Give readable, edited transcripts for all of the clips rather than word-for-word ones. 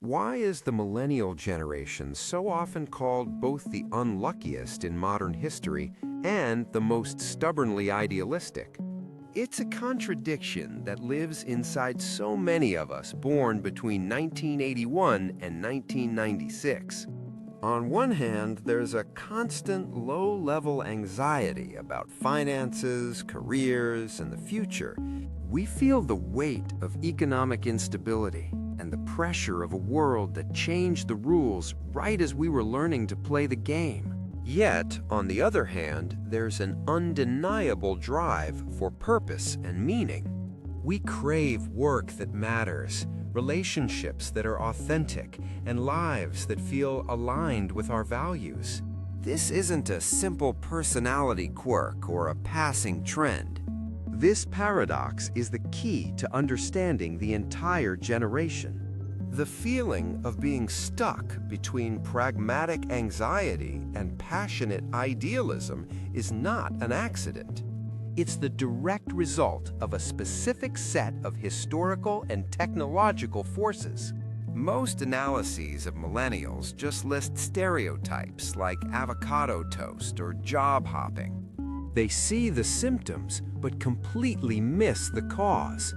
Why is the millennial generation so often called both the unluckiest in modern history and the most stubbornly idealistic? It's a contradiction that lives inside so many of us born between 1981 and 1996. On one hand, there's a constant low-level anxiety about finances, careers, and the future. We feel the weight of economic instability and the pressure of a world that changed the rules right as we were learning to play the game. Yet, on the other hand, there's an undeniable drive for purpose and meaning. We crave work that matters, relationships that are authentic, and lives that feel aligned with our values. This isn't a simple personality quirk or a passing trend. This paradox is the key to understanding the entire generation. The feeling of being stuck between pragmatic anxiety and passionate idealism is not an accident. It's the direct result of a specific set of historical and technological forces. Most analyses of millennials just list stereotypes like avocado toast or job hopping. They see the symptoms, but completely miss the cause.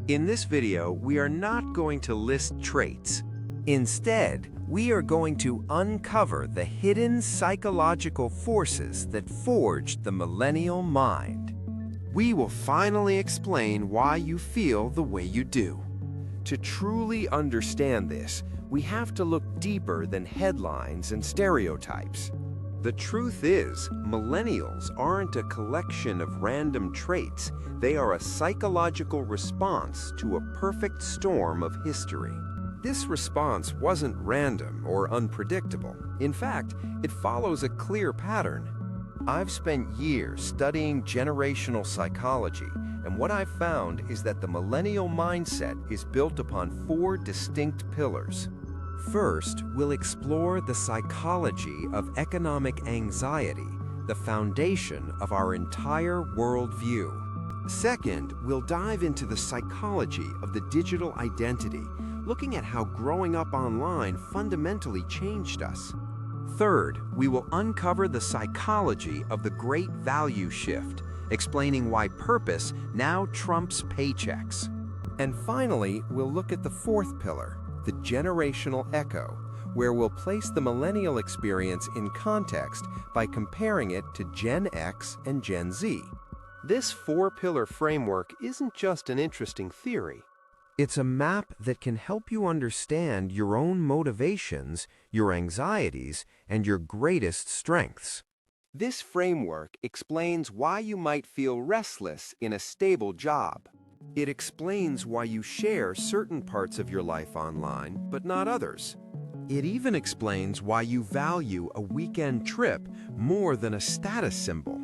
In this video, we are not going to list traits. Instead, we are going to uncover the hidden psychological forces that forged the millennial mind. We will finally explain why you feel the way you do. To truly understand this, we have to look deeper than headlines and stereotypes. The truth is, millennials aren't a collection of random traits. They are a psychological response to a perfect storm of history. This response wasn't random or unpredictable. In fact, it follows a clear pattern. I've spent years studying generational psychology, and what I've found is that the millennial mindset is built upon 4 distinct pillars. First, we'll explore the psychology of economic anxiety, the foundation of our entire worldview. Second, we'll dive into the psychology of the digital identity, looking at how growing up online fundamentally changed us. Third, we will uncover the psychology of the great value shift, explaining why purpose now trumps paychecks. And finally, we'll look at the 4th pillar, the generational echo, where we'll place the millennial experience in context by comparing it to Gen X and Gen Z. This 4-pillar framework isn't just an interesting theory. It's a map that can help you understand your own motivations, your anxieties, and your greatest strengths. This framework explains why you might feel restless in a stable job. It explains why you share certain parts of your life online, but not others. It even explains why you value a weekend trip more than a status symbol.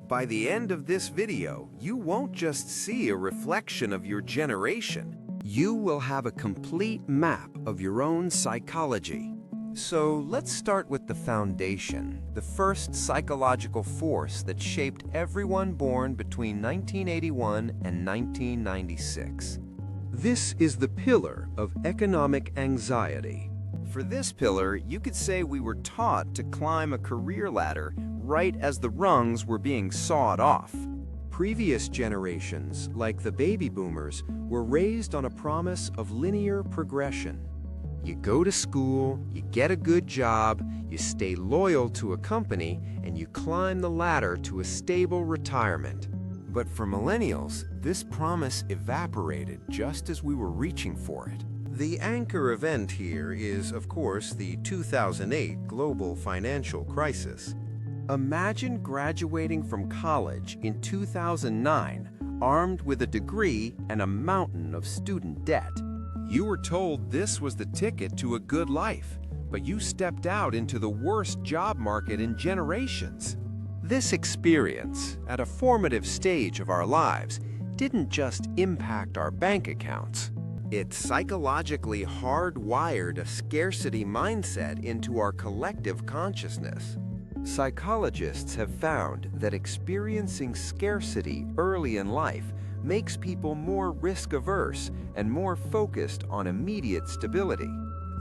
By the end of this video, you won't just see a reflection of your generation. You will have a complete map of your own psychology. So let's start with the foundation, the first psychological force that shaped everyone born between 1981 and 1996. This is the pillar of economic anxiety. For this pillar, you could say we were taught to climb a career ladder right as the rungs were being sawed off. Previous generations, like the baby boomers, were raised on a promise of linear progression. You go to school, you get a good job, you stay loyal to a company, and you climb the ladder to a stable retirement. But for millennials, this promise evaporated just as we were reaching for it. The anchor event here is, of course, the 2008 global financial crisis. Imagine graduating from college in 2009, armed with a degree and a mountain of student debt. You were told this was the ticket to a good life, but you stepped out into the worst job market in generations. This experience, at a formative stage of our lives, didn't just impact our bank accounts. It psychologically hardwired a scarcity mindset into our collective consciousness. Psychologists have found that experiencing scarcity early in life makes people more risk-averse and more focused on immediate stability.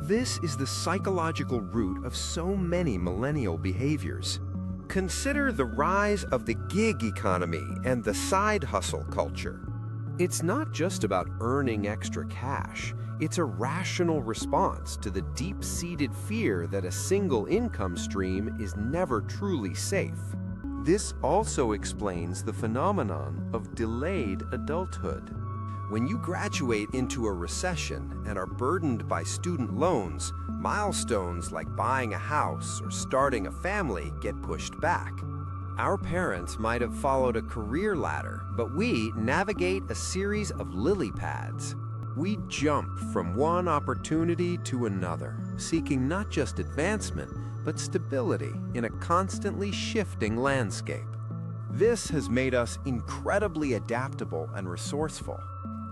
This is the psychological root of so many millennial behaviors. Consider the rise of the gig economy and the side hustle culture. It's not just about earning extra cash. It's a rational response to the deep-seated fear that a single income stream is never truly safe. This also explains the phenomenon of delayed adulthood. When you graduate into a recession and are burdened by student loans, milestones like buying a house or starting a family get pushed back. Our parents might have followed a career ladder, but we navigate a series of lily pads. We jump from one opportunity to another, seeking not just advancement, but stability in a constantly shifting landscape. This has made us incredibly adaptable and resourceful.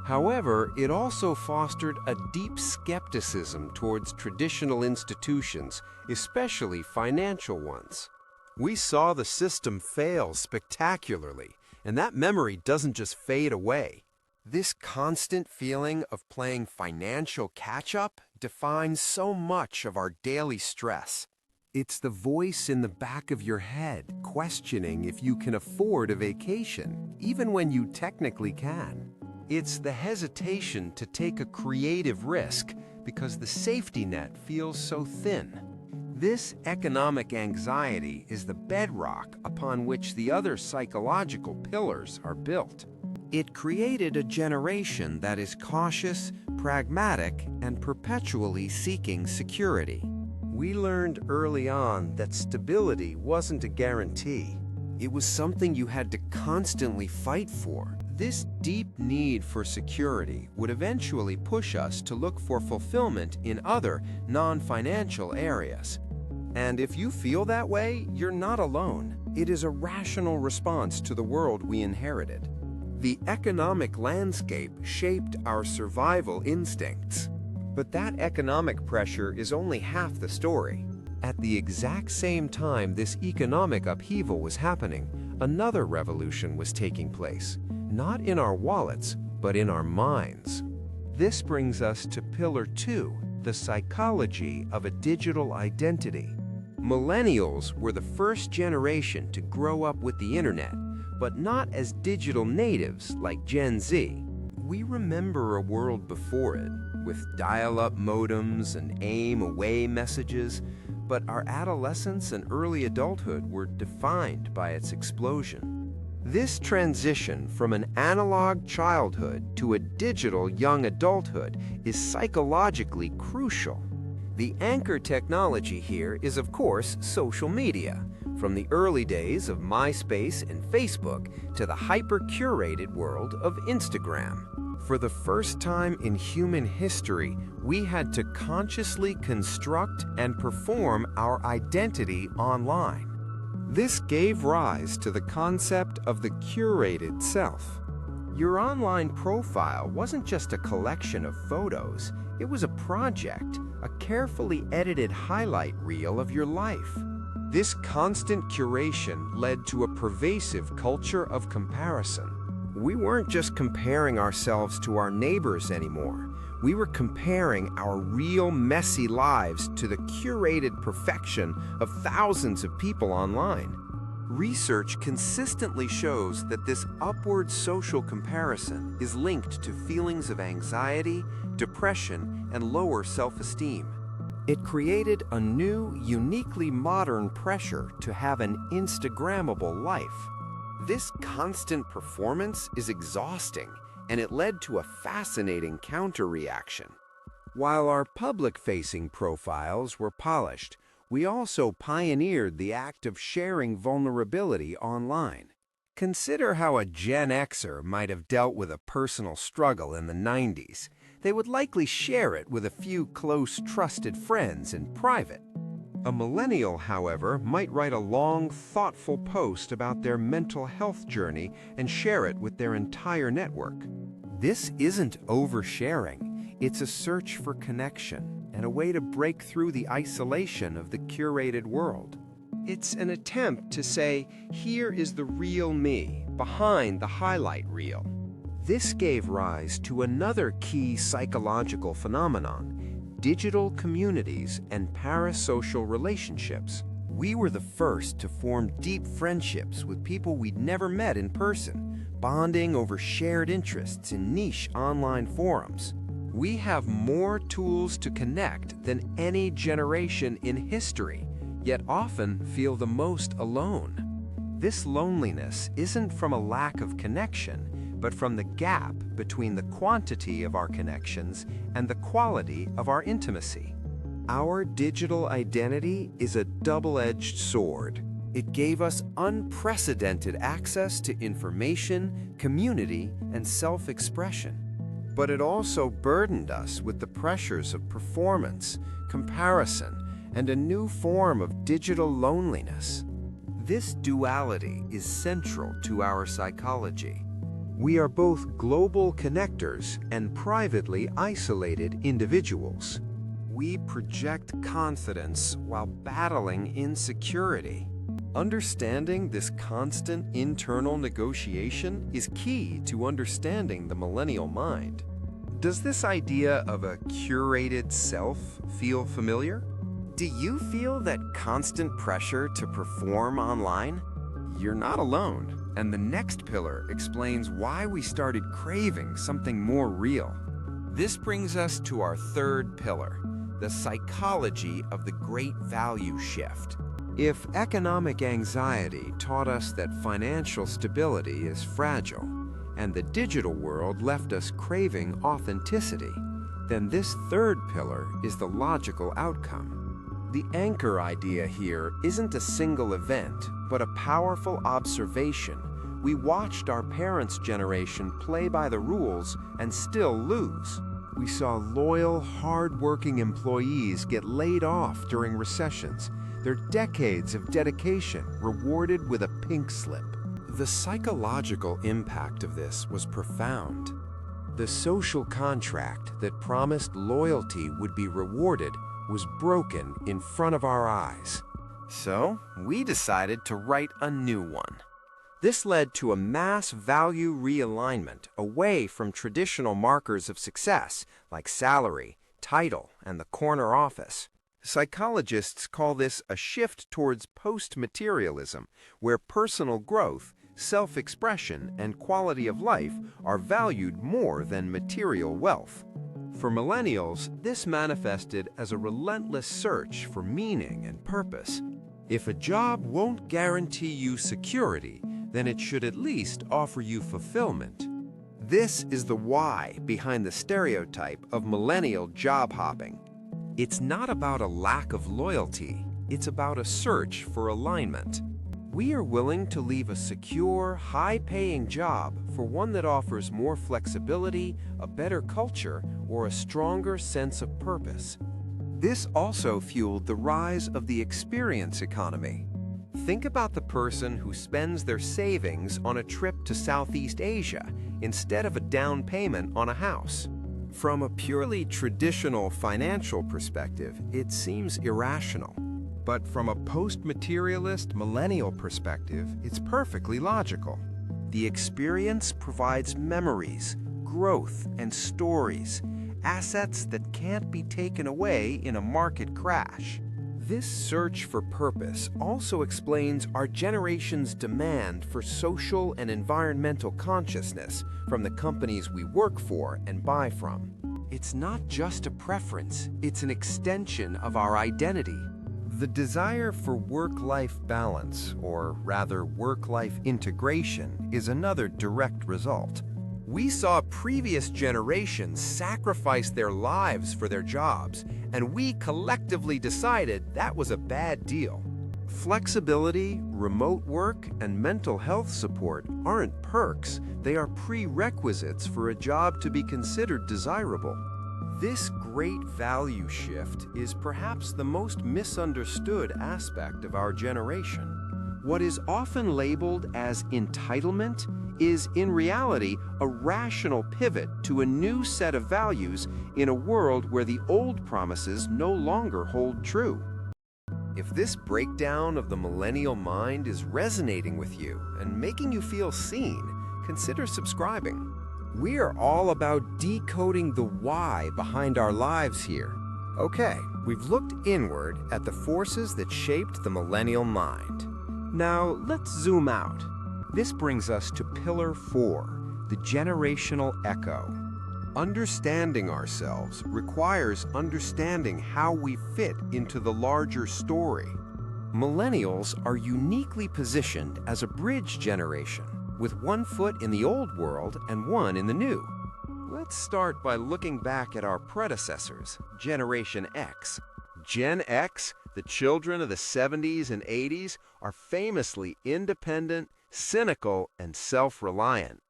However, it also fostered a deep skepticism towards traditional institutions, especially financial ones. We saw the system fail spectacularly, and that memory doesn't just fade away. This constant feeling of playing financial catch-up defines so much of our daily stress. It's the voice in the back of your head questioning if you can afford a vacation, even when you technically can. It's the hesitation to take a creative risk because the safety net feels so thin. This economic anxiety is the bedrock upon which the other psychological pillars are built. It created a generation that is cautious, pragmatic, and perpetually seeking security. We learned early on that stability wasn't a guarantee. It was something you had to constantly fight for. This deep need for security would eventually push us to look for fulfillment in other, non-financial areas. And if you feel that way, you're not alone. It is a rational response to the world we inherited. The economic landscape shaped our survival instincts. But that economic pressure is only half the story. At the exact same time this economic upheaval was happening, another revolution was taking place. Not in our wallets, but in our minds. This brings us to Pillar 2, the psychology of a digital identity. Millennials were the first generation to grow up with the internet, but not as digital natives like Gen Z. We remember a world before it, with dial-up modems and aim-away messages, but our adolescence and early adulthood were defined by its explosion. This transition from an analog childhood to a digital young adulthood is psychologically crucial. The anchor technology here is, of course, social media, from the early days of MySpace and Facebook to the hyper-curated world of Instagram. For the first time in human history, we had to consciously construct and perform our identity online. This gave rise to the concept of the curated self. Your online profile wasn't just a collection of photos, it was a project, a carefully edited highlight reel of your life. This constant curation led to a pervasive culture of comparison. We weren't just comparing ourselves to our neighbors anymore. We were comparing our real, messy lives to the curated perfection of thousands of people online. Research consistently shows that this upward social comparison is linked to feelings of anxiety, depression, and lower self-esteem. It created a new, uniquely modern pressure to have an Instagrammable life. This constant performance is exhausting, and it led to a fascinating counter-reaction. While our public-facing profiles were polished, we also pioneered the act of sharing vulnerability online. Consider how a Gen Xer might have dealt with a personal struggle in the 90s. They would likely share it with a few close, trusted friends in private. A millennial, however, might write a long, thoughtful post about their mental health journey and share it with their entire network. This isn't oversharing. It's a search for connection and a way to break through the isolation of the curated world. It's an attempt to say, here is the real me, behind the highlight reel. This gave rise to another key psychological phenomenon, digital communities and parasocial relationships. We were the first to form deep friendships with people we'd never met in person, bonding over shared interests in niche online forums. We have more tools to connect than any generation in history, yet often feel the most alone. This loneliness isn't from a lack of connection, but from the gap between the quantity of our connections and the quality of our intimacy. Our digital identity is a double-edged sword. It gave us unprecedented access to information, community, and self-expression. But it also burdened us with the pressures of performance, comparison, and a new form of digital loneliness. This duality is central to our psychology. We are both global connectors and privately isolated individuals. We project confidence while battling insecurity. Understanding this constant internal negotiation is key to understanding the millennial mind. Does this idea of a curated self feel familiar? Do you feel that constant pressure to perform online? You're not alone, and the next pillar explains why we started craving something more real. This brings us to our third pillar, the psychology of the great value shift. If economic anxiety taught us that financial stability is fragile, and the digital world left us craving authenticity, then this third pillar is the logical outcome. The anchor idea here isn't a single event, but a powerful observation. We watched our parents' generation play by the rules and still lose. We saw loyal, hard-working employees get laid off during recessions, their decades of dedication rewarded with a pink slip. The psychological impact of this was profound. The social contract that promised loyalty would be rewarded was broken in front of our eyes. So, we decided to write a new one. This led to a mass value realignment away from traditional markers of success like salary, title, and the corner office. Psychologists call this a shift towards post-materialism, where personal growth, self-expression, and quality of life are valued more than material wealth. For millennials, this manifested as a relentless search for meaning and purpose. If a job won't guarantee you security, then it should at least offer you fulfillment. This is the why behind the stereotype of millennial job hopping. It's not about a lack of loyalty, it's about a search for alignment. We are willing to leave a secure, high-paying job for one that offers more flexibility, a better culture, or a stronger sense of purpose. This also fueled the rise of the experience economy. Think about the person who spends their savings on a trip to Southeast Asia instead of a down payment on a house. From a purely traditional financial perspective, it seems irrational. But from a post-materialist millennial perspective, it's perfectly logical. The experience provides memories, growth, and stories, assets that can't be taken away in a market crash. This search for purpose also explains our generation's demand for social and environmental consciousness from the companies we work for and buy from. It's not just a preference, it's an extension of our identity. The desire for work-life balance, or rather work-life integration, is another direct result. We saw previous generations sacrifice their lives for their jobs, and we collectively decided that was a bad deal. Flexibility, remote work, and mental health support aren't perks, they are prerequisites for a job to be considered desirable. This great value shift is perhaps the most misunderstood aspect of our generation. What is often labeled as entitlement is in reality a rational pivot to a new set of values in a world where the old promises no longer hold true. If this breakdown of the millennial mind is resonating with you and making you feel seen, consider subscribing. We are all about decoding the why behind our lives here. Okay, we've looked inward at the forces that shaped the millennial mind. Now, let's zoom out. This brings us to Pillar 4, the generational echo. Understanding ourselves requires understanding how we fit into the larger story. Millennials are uniquely positioned as a bridge generation, with one foot in the old world and one in the new. Let's start by looking back at our predecessors, Generation X. Gen X, the children of the 70s and 80s, are famously independent, cynical, and self-reliant.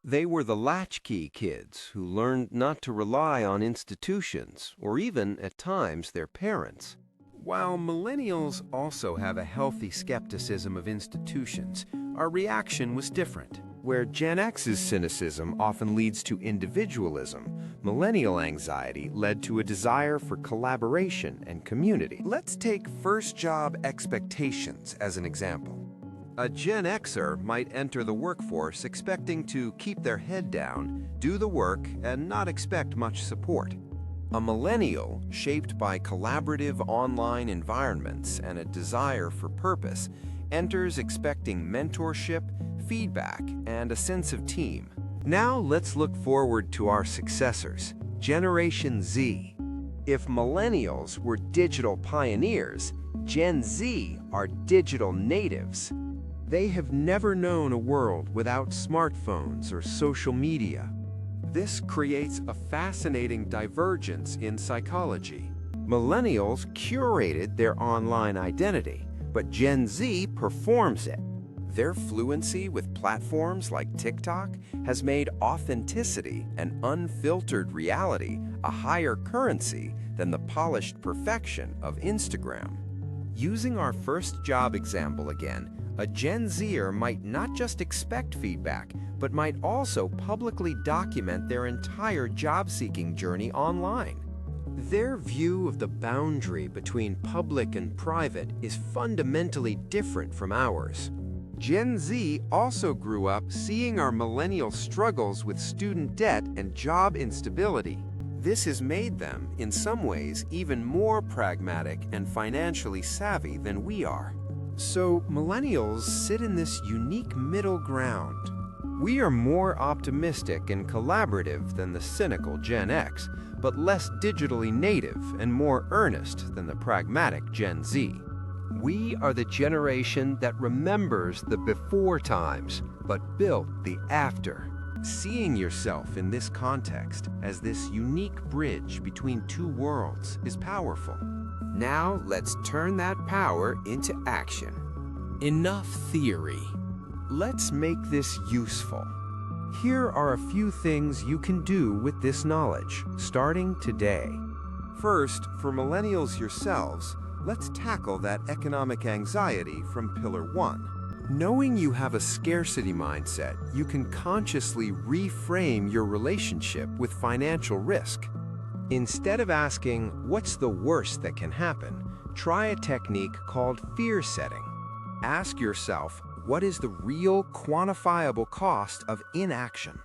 They were the latchkey kids who learned not to rely on institutions or even, at times, their parents. While millennials also have a healthy skepticism of institutions, our reaction was different. Where Gen X's cynicism often leads to individualism, millennial anxiety led to a desire for collaboration and community. Let's take first job expectations as an example. A Gen Xer might enter the workforce expecting to keep their head down, do the work, and not expect much support. A millennial, shaped by collaborative online environments and a desire for purpose, enters expecting mentorship, feedback, and a sense of team. Now let's look forward to our successors, Generation Z. If millennials were digital pioneers, Gen Z are digital natives. They have never known a world without smartphones or social media. This creates a fascinating divergence in psychology. Millennials curated their online identity, but Gen Z performs it. Their fluency with platforms like TikTok has made authenticity and unfiltered reality a higher currency than the polished perfection of Instagram. Using our first job example again, a Gen Zer might not just expect feedback, but might also publicly document their entire job-seeking journey online. Their view of the boundary between public and private is fundamentally different from ours. Gen Z also grew up seeing our millennial struggles with student debt and job instability. This has made them, in some ways, even more pragmatic and financially savvy than we are. So, millennials sit in this unique middle ground. We are more optimistic and collaborative than the cynical Gen X, but less digitally native and more earnest than the pragmatic Gen Z. We are the generation that remembers the before times, but built the after. Seeing yourself in this context as this unique bridge between two worlds is powerful. Now let's turn that power into action. Enough theory. Let's make this useful. Here are a few things you can do with this knowledge, starting today. First, for millennials yourselves, let's tackle that economic anxiety from Pillar 1. Knowing you have a scarcity mindset, you can consciously reframe your relationship with financial risk. Instead of asking, what's the worst that can happen, try a technique called fear setting. Ask yourself, what is the real quantifiable cost of inaction?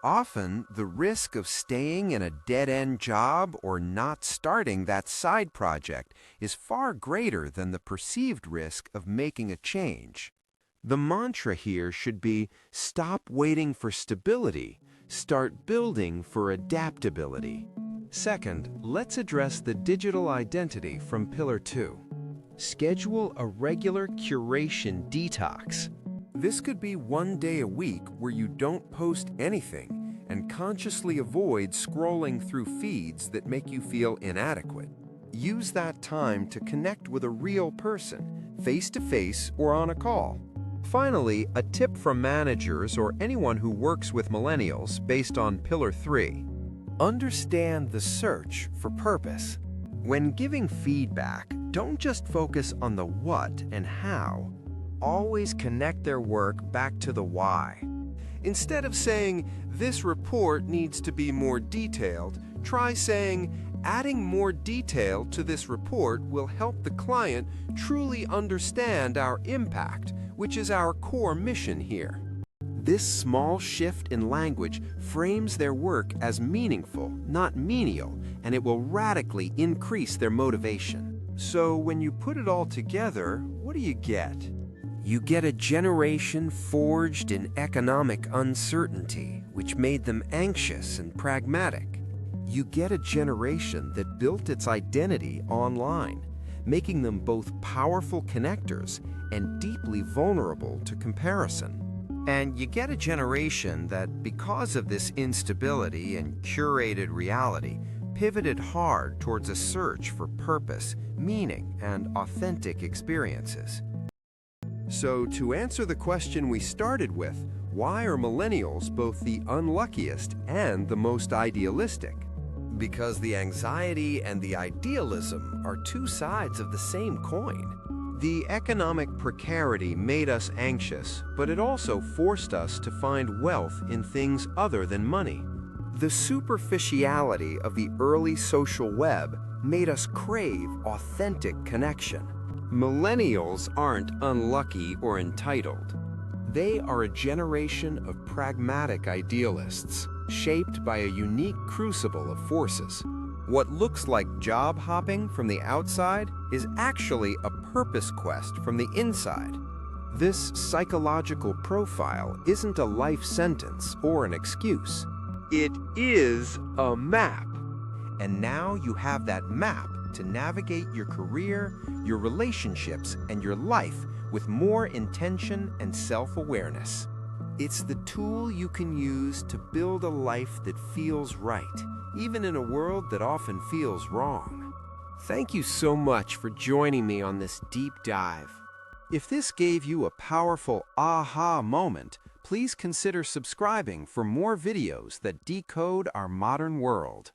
Often, the risk of staying in a dead-end job or not starting that side project is far greater than the perceived risk of making a change. The mantra here should be, stop waiting for stability, start building for adaptability. Second, let's address the digital identity from Pillar 2. Schedule a regular curation detox. This could be one day a week where you don't post anything and consciously avoid scrolling through feeds that make you feel inadequate. Use that time to connect with a real person, face-to-face or on a call. Finally, a tip from managers or anyone who works with millennials based on Pillar 3. Understand the search for purpose. When giving feedback, don't just focus on the what and how. Always connect their work back to the why. Instead of saying, this report needs to be more detailed, try saying, adding more detail to this report will help the client truly understand our impact, which is our core mission here. This small shift in language frames their work as meaningful, not menial, and it will radically increase their motivation. So when you put it all together, what do you get? You get a generation forged in economic uncertainty, which made them anxious and pragmatic. You get a generation that built its identity online, making them both powerful connectors and deeply vulnerable to comparison. And you get a generation that, because of this instability and curated reality, pivoted hard towards a search for purpose, meaning, and authentic experiences. So, to answer the question we started with, why are millennials both the unluckiest and the most idealistic? Because the anxiety and the idealism are two sides of the same coin. The economic precarity made us anxious, but it also forced us to find wealth in things other than money. The superficiality of the early social web made us crave authentic connection. Millennials aren't unlucky or entitled. They are a generation of pragmatic idealists, shaped by a unique crucible of forces. What looks like job hopping from the outside is actually a purpose quest from the inside. This psychological profile isn't a life sentence or an excuse. It is a map. And now you have that map to navigate your career, your relationships, and your life with more intention and self-awareness. It's the tool you can use to build a life that feels right, even in a world that often feels wrong. Thank you so much for joining me on this deep dive. If this gave you a powerful aha moment, please consider subscribing for more videos that decode our modern world.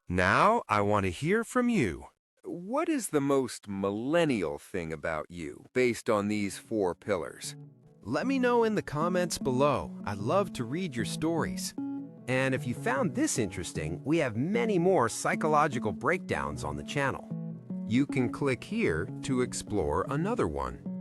Now, I want to hear from you. What is the most millennial thing about you, based on these 4 pillars? Let me know in the comments below. I'd love to read your stories. And if you found this interesting, we have many more psychological breakdowns on the channel. You can click here to explore another one.